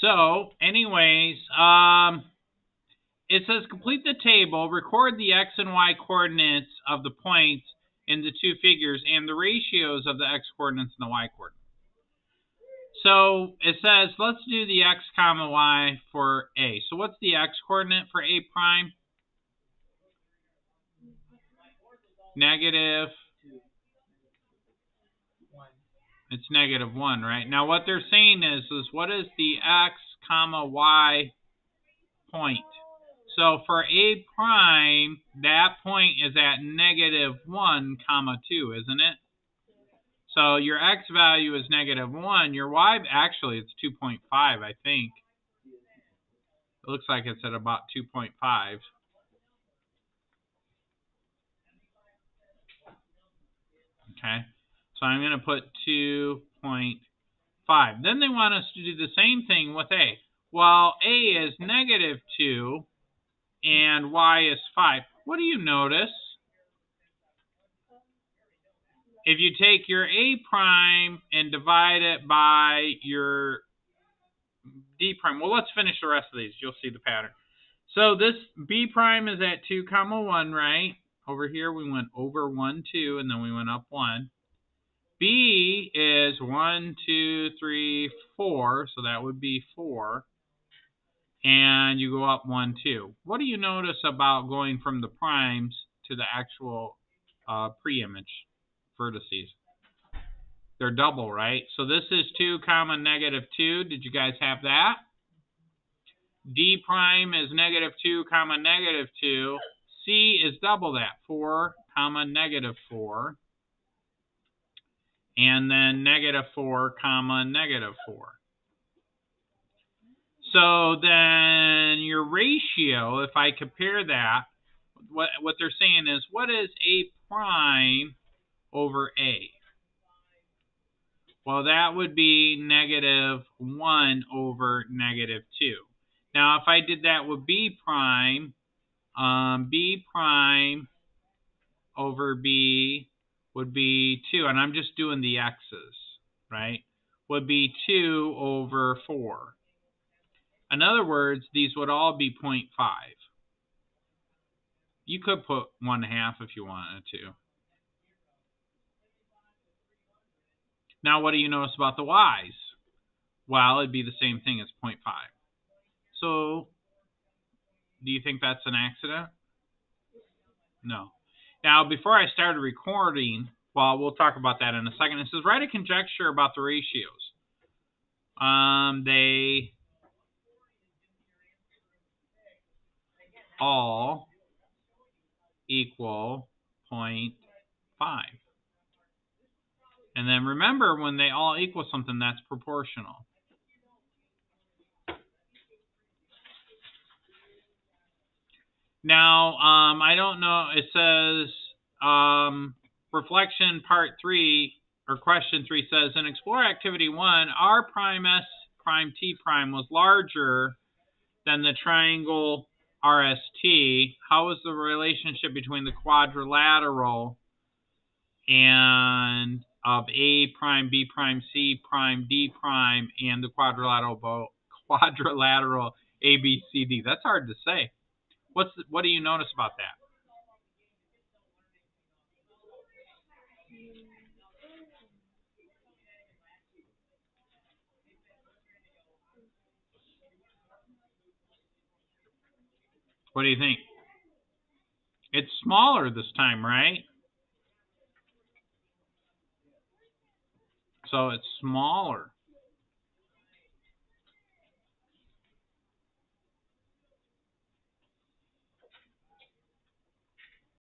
So, anyways, it says complete the table, record the x and y coordinates of the points in the two figures and the ratios of the x coordinates and the y coordinates. So it says let's do the x comma y for A. So what's the x coordinate for A prime? Negative. It's -1, right? Now what they're saying is what is the x comma y point? So for A prime, that point is at -1 comma 2, isn't it? So your x value is -1. Your y, actually, it's 2.5, I think. It looks like it's at about 2.5. Okay. So I'm going to put 2.5. Then they want us to do the same thing with A. Well, A is -2 and y is 5. What do you notice? If you take your A prime and divide it by your D prime. Well, let's finish the rest of these. You'll see the pattern. So this B prime is at 2 comma 1, right? Over here we went over 1, 2, and then we went up 1. B is 1, 2, 3, 4, so that would be 4. And you go up 1, 2. What do you notice about going from the primes to the actual pre-image vertices? They're double, right? So this is 2 comma -2. Did you guys have that? D prime is -2 comma -2. C is double that, 4 comma -4. And then -4 comma -4. So then your ratio, if I compare that, what they're saying is, what is A prime over A? Well, that would be -1 over -2. Now, if I did that with B prime over B would be 2, and I'm just doing the x's, right? Would be 2 over 4. In other words, these would all be 0.5. You could put 1/2 if you wanted to. Now, what do you notice about the y's? Well, it'd be the same thing as 0.5. So, do you think that's an accident? No. Now, before I started recording, well, we'll talk about that in a second. It says, write a conjecture about the ratios. They all equal 0.5. And then remember, when they all equal something, that's proportional. Now, I don't know. It says reflection part 3 or question 3 says in explore activity 1, R prime S prime T prime was larger than the triangle RST. How is the relationship between the quadrilateral and of A prime, B prime, C prime, D prime, and the quadrilateral ABCD? That's hard to say. What do you notice about that? What do you think? It's smaller this time, right? So it's smaller.